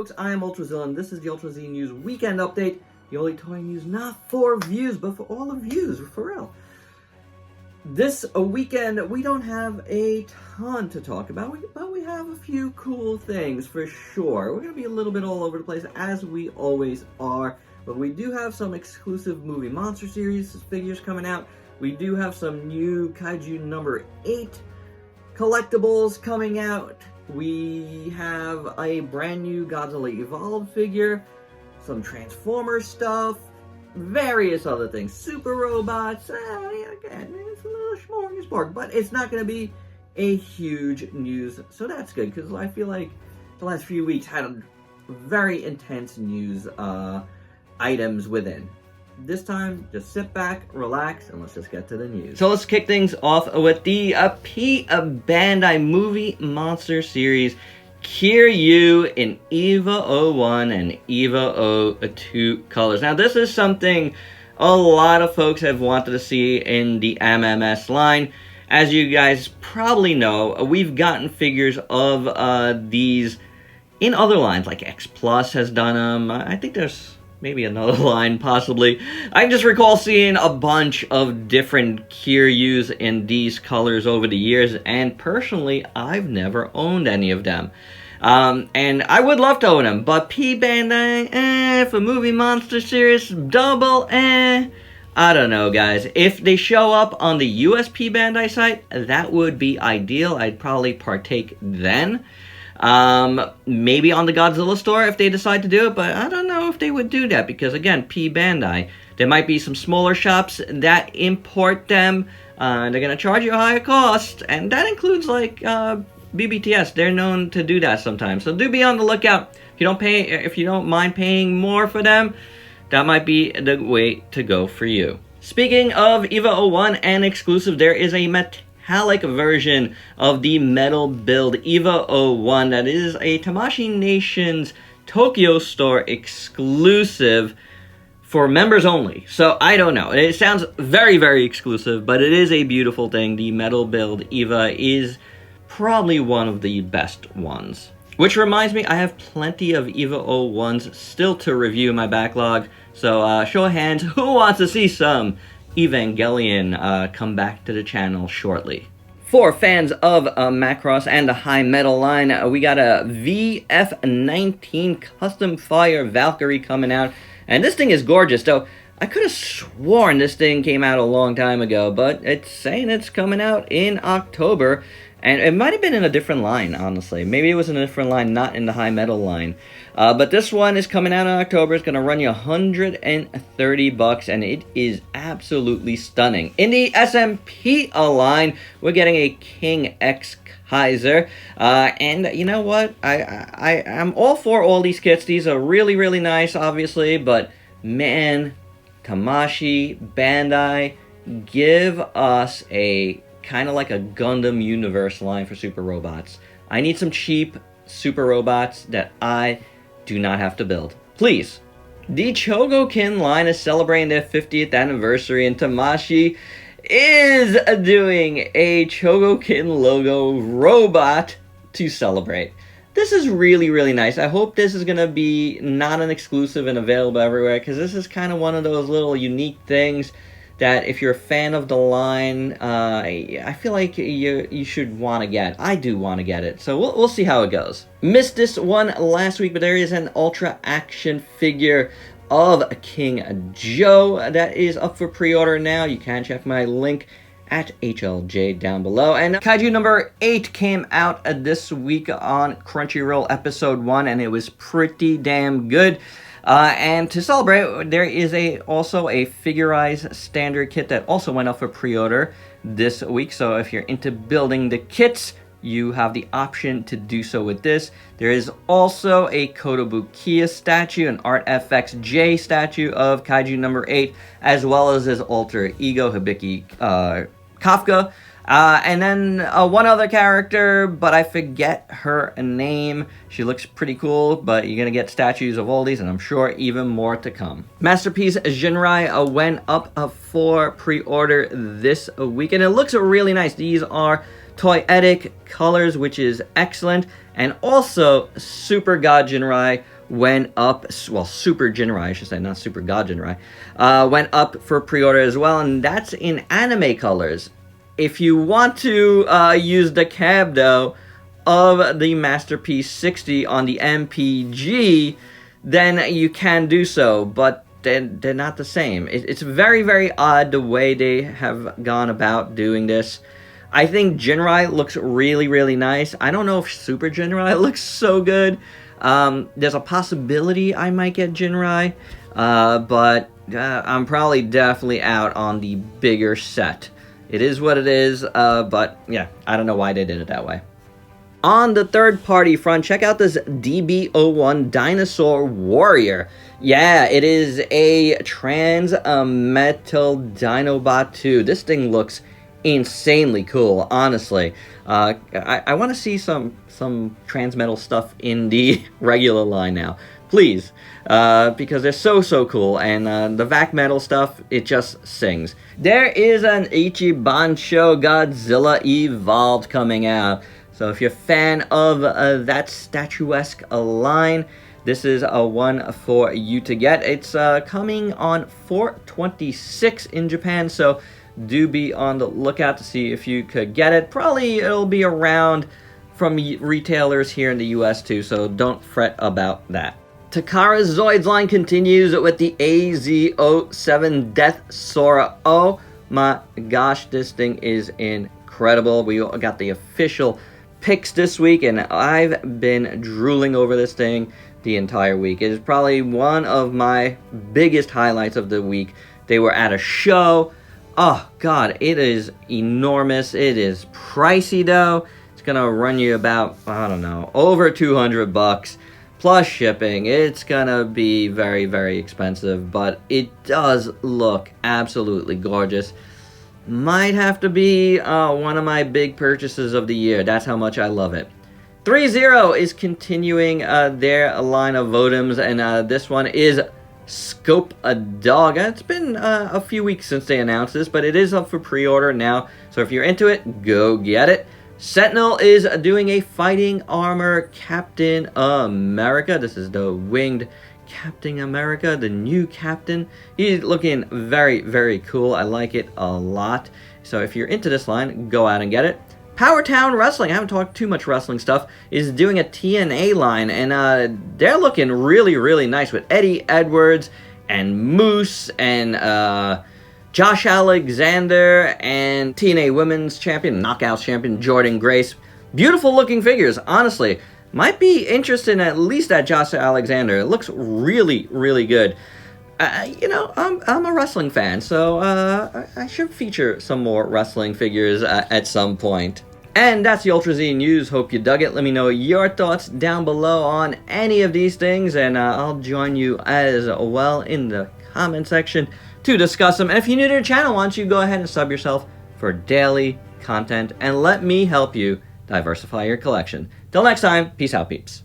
folks, I am ultrazilla, and this is the Ultra Z News Weekend Update. The only toy news not for views, but for all of views, for real. This weekend, we don't have a ton to talk about, but we have a few cool things for sure. We're going to be a little bit all over the place, as we always are. But we do have some exclusive movie monster series figures coming out. We do have some new Kaiju number 8 collectibles coming out. We have a brand new Godzilla Evolved figure, some Transformers stuff, various other things, super robots. Again, it's a little smorgasbord, but it's not going to be a huge news, so that's good, because I feel like the last few weeks had very intense news items within. This time, just sit back, relax, and let's just get to the news. So let's kick things off with the Bandai movie monster series KIRYU in EVA 01 and EVA 02 colors. Now, this is something a lot of folks have wanted to see in the MMS line. As you guys probably know, we've gotten figures of these in other lines, like X Plus has done them. I think there's maybe another line, possibly. I just recall seeing a bunch of different KIRYUs in these colors over the years, and personally, I've never owned any of them. And I would love to own them, but Bandai, for movie monster series, double, I don't know, guys. If they show up on the US Bandai site, that would be ideal. I'd probably partake then. Maybe on the Godzilla store if they decide to do it, but I don't know if they would do that, because again, Bandai, there might be some smaller shops that import them. They're gonna charge you a higher cost, and that includes like BBTS. They're known to do that sometimes, so do be on the lookout. If you don't mind paying more for them, that might be the way to go for you. Speaking of EVA 01 and exclusive, there is a metallic version of the metal build EVA 01 that is a Tamashii Nations Tokyo store exclusive for members only. So I don't know, it sounds very, very exclusive, but it is a beautiful thing. The metal build EVA is probably one of the best ones. Which reminds me, I have plenty of EVA 01s still to review in my backlog, so show of hands, who wants to see some Evangelion come back to the channel shortly? For fans of Macross and the High Metal line, we got a VF-19 Custom Fire Valkyrie coming out, and this thing is gorgeous. Though I could have sworn this thing came out a long time ago, but it's saying it's coming out in October, and it might have been in a different line, honestly. Maybe it was in a different line, not in the High Metal line. But this one is coming out in October. It's going to run you $130, and it is absolutely stunning. In the SMP line, we're getting a King X Kaiser. And you know what? I'm all for all these kits. These are really, really nice, obviously. But, man, Tamashii, Bandai, give us a kind of like a Gundam Universe line for super robots. I need some cheap super robots that I do not have to build. Please. The Chogokin line is celebrating their 50th anniversary, and Tamashii is doing a Chogokin logo robot to celebrate. This is really, really nice. I hope this is going to be not an exclusive and available everywhere, because this is kind of one of those little unique things that if you're a fan of the line, I feel like you should want to get. I do want to get it, so we'll see how it goes. Missed this one last week, but there is an Ultra Action figure of King Joe that is up for pre-order now. You can check my link at HLJ down below. And Kaiju number 8 came out this week on Crunchyroll episode 1, and it was pretty damn good. And to celebrate, there is also a Figurized standard kit that also went up for pre-order this week. So if you're into building the kits, you have the option to do so with this. There is also a Kotobukiya statue, an Art FX J statue of Kaiju number 8, as well as his alter ego, Hibiki Kafka. And then one other character, but I forget her name. She looks pretty cool, but you're going to get statues of all these, and I'm sure even more to come. Masterpiece Jinrai went up for pre-order this week, and it looks really nice. These are toyetic colors, which is excellent. And also, Super God Jinrai went up, well, Super Jinrai, I should say, not Super God Jinrai, went up for pre-order as well, and that's in anime colors. If you want to use the cab, though, of the Masterpiece 60 on the MPG, then you can do so, but they're not the same. It's very, very odd the way they have gone about doing this. I think Jinrai looks really, really nice. I don't know if Super Jinrai looks so good. There's a possibility I might get Jinrai, but I'm probably definitely out on the bigger set. It is what it is, but yeah, I don't know why they did it that way. On the third-party front, check out this DB01 Dinosaur Warrior. Yeah, it is a Trans Metal Dinobot 2. This thing looks insanely cool, honestly. I want to see some Transmetal stuff in the regular line now, please, because they're so cool, and the VAC Metal stuff, it just sings. There is an Ichibansho Godzilla Evolved coming out, so if you're a fan of that statuesque line, this is a one for you to get. It's coming on 4/26 in Japan, so do be on the lookout to see if you could get it. Probably it'll be around from retailers here in the US too, so don't fret about that. Takara's Zoids line continues with the AZ07 Death Sora. Oh my gosh, this thing is incredible. We got the official picks this week, and I've been drooling over this thing the entire week. It is probably one of my biggest highlights of the week. They were at a show. Oh god, it is enormous. It is pricey though. It's gonna run you about, I don't know, over 200 bucks plus shipping. It's gonna be very, very expensive, but it does look absolutely gorgeous. Might have to be one of my big purchases of the year. That's how much I love it. 3-0 is continuing their line of Votems, and this one is Scope a Dog. It's been a few weeks since they announced this, but it is up for pre-order now, so if you're into it, go get it. Sentinel is doing a Fighting Armor Captain America. This is the winged Captain America, the new captain. He's looking very, very cool. I like it a lot. So if you're into this line, go out and get it. Power Town Wrestling, I haven't talked too much wrestling stuff, is doing a TNA line, and they're looking really, really nice with Eddie Edwards and Moose and Josh Alexander and TNA Women's Champion, Knockouts Champion Jordan Grace. Beautiful looking figures, honestly. Might be interested in at least that Josh Alexander. It looks really, really good. You know, I'm a wrestling fan, so I should feature some more wrestling figures at some point. And that's the Ultra Z News. Hope you dug it. Let me know your thoughts down below on any of these things, and I'll join you as well in the comment section to discuss them. And if you're new to the channel, why don't you go ahead and sub yourself for daily content, and let me help you diversify your collection. Till next time, peace out, peeps.